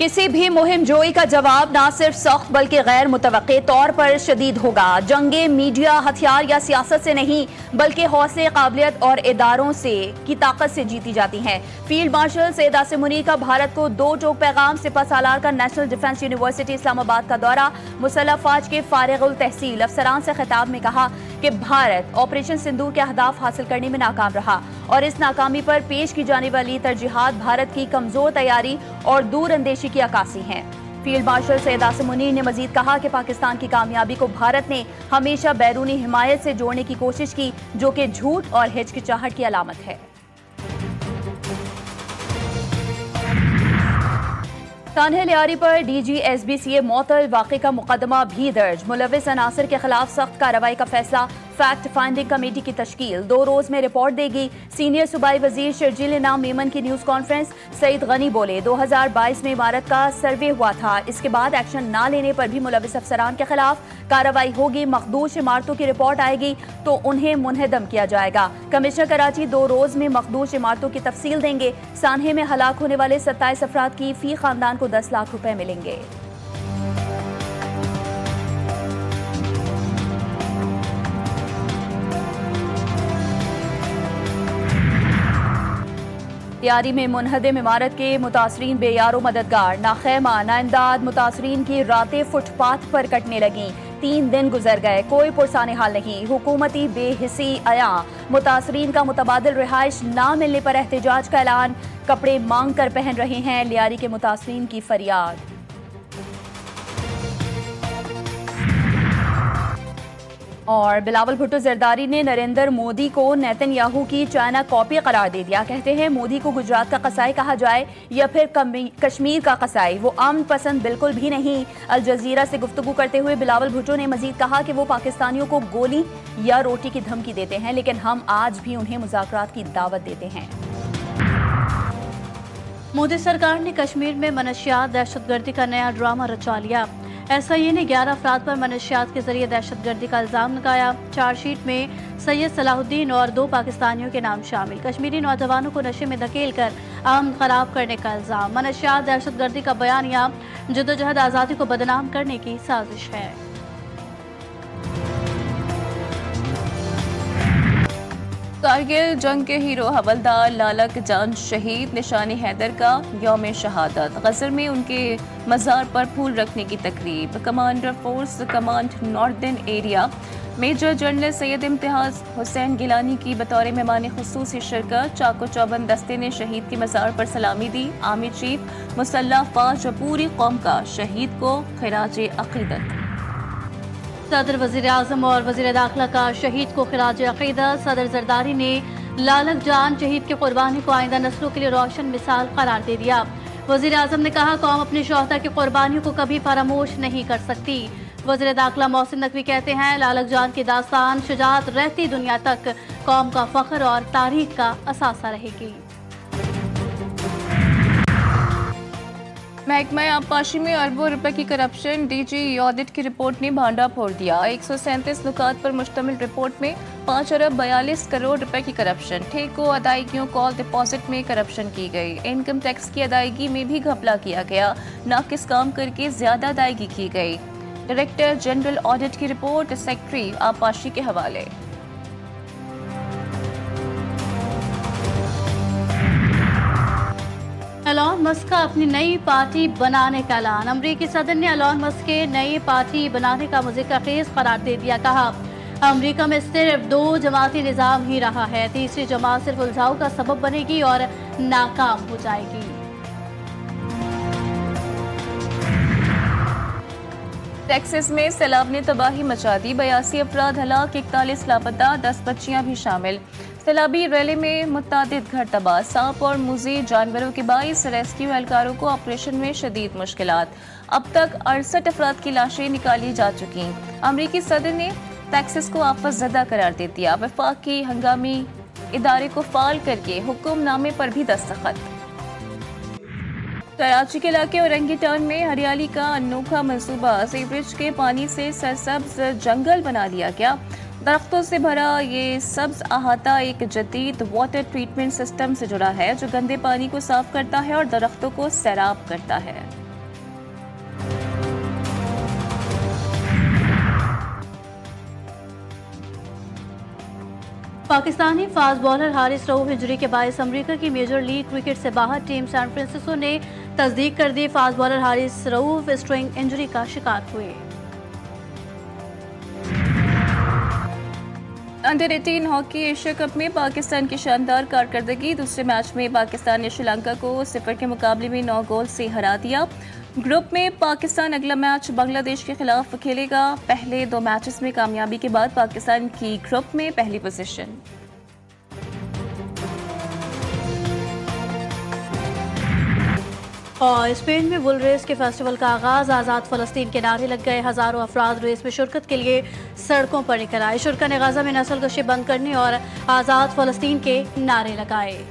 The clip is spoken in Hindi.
किसी भी मुहिम जोई का जवाब ना सिर्फ सख्त बल्कि गैर मुतवक्के तौर पर शदीद होगा। जंगे मीडिया, हथियार या सियासत से नहीं बल्कि हौसले, काबिलियत और इदारों से की ताकत से जीती जाती हैं। फील्ड मार्शल सैयद आसिम मुनीर का भारत को दो टोक पैगाम। सिपह सालार का नेशनल डिफेंस यूनिवर्सिटी इस्लामाबाद का दौरा। मुसल्लह फौज के फारिगुल तहसील अफसरान से खिताब में कहा कि भारत ऑपरेशन सिंदूर के अहदाफ हासिल करने में नाकाम रहा और इस नाकामी पर पेश की जाने वाली तरजीहात भारत की कमजोर तैयारी और दूर अंदेशी की अक्कासी हैं। फील्ड मार्शल सैयद आसिम मुनीर ने मजीद कहा कि पाकिस्तान की कामयाबी को भारत ने हमेशा बैरूनी हिमायत से जोड़ने की कोशिश की, जो कि झूठ और हिचकिचाहट की अलामत है। तान्हे लियारी पर DGSBCA मौतल वाक़े का मुकदमा भी दर्ज। मुलविस अनासर के खिलाफ सख्त कार्रवाई का फैसला। फैक्ट फाइंडिंग कमेटी की तश्कील 2 रोज में रिपोर्ट देगी। सीनियर सूबाई वजीर शर्जील इनाम मेमन की न्यूज कॉन्फ्रेंस। सईद गनी बोले 2022 में इमारत का सर्वे हुआ था, इसके बाद एक्शन ना लेने पर भी मुलविस अफसरान के खिलाफ कार्रवाई होगी। मखदूश इमारतों की रिपोर्ट आएगी तो उन्हें मुनहदम किया जाएगा। कमिश्नर कराची 2 रोज में मखदूश इमारतों की तफसील देंगे। सान्हे में हलाक होने वाले 27 अफराद की फी खानदान को 10 लाख रुपए मिलेंगे। लियारी में मुनहदम इमारत के मुतासरीन बेयारो मददगार। ना खैमा ना इमदाद, मुतासरीन की रातें फुटपाथ पर कटने लगी। 3 दिन गुजर गए, कोई पुरसाने हाल नहीं। हुकूमती बेहिसी आया। मुतासरीन का मुतबादिल रिहाइश ना मिलने पर एहतजाज का ऐलान। कपड़े मांग कर पहन रहे हैं लियारी के मुतासरीन की फरियाद। और बिलावल भुट्टो जरदारी ने नरेंद्र मोदी को नेतन्याहू की चाइना कॉपी करार दे दिया। कहते हैं मोदी को गुजरात का कसाई कहा जाए या फिर कश्मीर का कसाई, वो अमन पसंद बिल्कुल भी नहीं। अल जजीरा से गुफ्तगू करते हुए बिलावल भुट्टो ने मजीद कहा कि वो पाकिस्तानियों को गोली या रोटी की धमकी देते हैं, लेकिन हम आज भी उन्हें मुज़ाकरात की दावत देते हैं। मोदी सरकार ने कश्मीर में मनशियात दहशतगर्दी का नया ड्रामा रचा लिया। SIA ने 11 अफराद पर मनशियात के जरिए दहशतगर्दी का इल्जाम लगाया। चार्जशीट में सैयद सलाहुद्दीन और 2 पाकिस्तानियों के नाम शामिल। कश्मीरी नौजवानों को नशे में धकेल कर अमन खराब करने का इल्जाम। मनशियात दहशतगर्दी का बयानिया जद्दोजहद आज़ादी को बदनाम करने की साजिश है। कारगिल जंग के हीरो हवलदार लालक जान शहीद। निशानी हैदर का यौम शहादत। गजर में उनके मज़ार पर फूल रखने की तकरीब। Commander force command northern area major general Syed Imtiaz Hussain Gilani की बतौर मेहमान खुसूसी शिरकत। चाको चौबंद दस्ते ने शहीद की मज़ार पर सलामी दी। आर्मी चीफ मुसल्लह फौज पूरी कौम का शहीद को खिराज अक़ीदत। सदर, वजीर आजम और वजीर दाखिला का शहीद को खिराज अक़ीदत। सदर जरदारी ने लालक जान शहीद की कुर्बानी को आइंदा नस्लों के लिए रोशन मिसाल करार दे दिया। वजीर आजम ने कहा कौम अपने शोहदा की कुर्बानियों को कभी फरामोश नहीं कर सकती। वजीर दाखिला मोहसिन नकवी कहते हैं लालक जान की दास्तान शुजाअत रहती दुनिया तक कौम का फख्र और तारीख का असासा रहेगी। महकमा आबपाशी में अरबों रुपए की करप्शन। DG ऑडिट की रिपोर्ट ने भांडा फोड़ दिया। 137 नुकात पर मुश्तमिल रिपोर्ट में 5 अरब 42 करोड़ रुपए की करप्शन। ठेकों, अदायगियों, कॉल डिपॉजिट में करप्शन की गई। इनकम टैक्स की अदायगी में भी घपला किया गया। नाकिस काम करके ज्यादा अदायगी की गई। डायरेक्टर जनरल ऑडिट की रिपोर्ट सेक्रेटरी आबपाशी के हवाले। एलॉन मस्क का अपनी नई पार्टी बनाने का ऐलान। अमरीकी सदर ने एलॉन मस्क के नई पार्टी बनाने का मुज़क्किर करार दे दिया। कहा अमरीका में सिर्फ 2 जमाती निज़ाम ही रहा है, तीसरी जमात सिर्फ उलझाव का सबब बनेगी और नाकाम हो जाएगी। टेक्सास में सैलाब ने तबाही मचा दी। 82 अफराद हलाक, 41 लापता, 10 बच्चियां भी शामिल। सैलाबी रैली में मुतादिद घर तबाह। सांप और मुज़ी जानवरों के बाइस रेस्क्यू एहलकारों को ऑपरेशन में शदीद मुश्किलात। अब तक 68 अफराद की लाशें निकाली जा चुकी। अमरीकी सदर ने टेक्सास को आफत ज़दा करार दे दिया। वफाक की हंगामी इदारे को फाल करके हुक्मनामे पर भी दस्तखत। कराची के इलाके औरंगी टाउन में हरियाली का अनोखा मंसूबा। सीवरेज के पानी से सरसब्ज जंगल बना दिया गया। दरख्तों से भरा ये सब्ज अहाता एक जदीद वाटर ट्रीटमेंट सिस्टम से जुड़ा है जो गंदे पानी को साफ करता है और दरख्तों को सैराब करता है। Pakistani fast bowler Haris Rauf injury के बायस अमेरिका की मेजर लीग क्रिकेट से बाहर। टीम सैन फ्रांसिस्को ने तस्दीक कर दी, fast bowler Haris Rauf string injury का शिकार हुए। अंडर 18 हॉकी एशिया कप में पाकिस्तान की शानदार कारकर्दगी। दूसरे मैच में पाकिस्तान ने श्रीलंका को 0 के मुकाबले में 9 गोल से हरा दिया। ग्रुप में पाकिस्तान अगला मैच बांग्लादेश के खिलाफ खेलेगा। पहले 2 मैचेस में कामयाबी के बाद पाकिस्तान की ग्रुप में पहली पोजीशन। और स्पेन में बुल रेस के फेस्टिवल का आगाज। आज़ाद फ़लस्तीन के नारे लग गए। हज़ारों अफराद रेस में शिरकत के लिए सड़कों पर निकल आए। शुरका ने गाज़ा में नस्ल कशी बंद करने और आज़ाद फ़लस्तीन के नारे लगाए।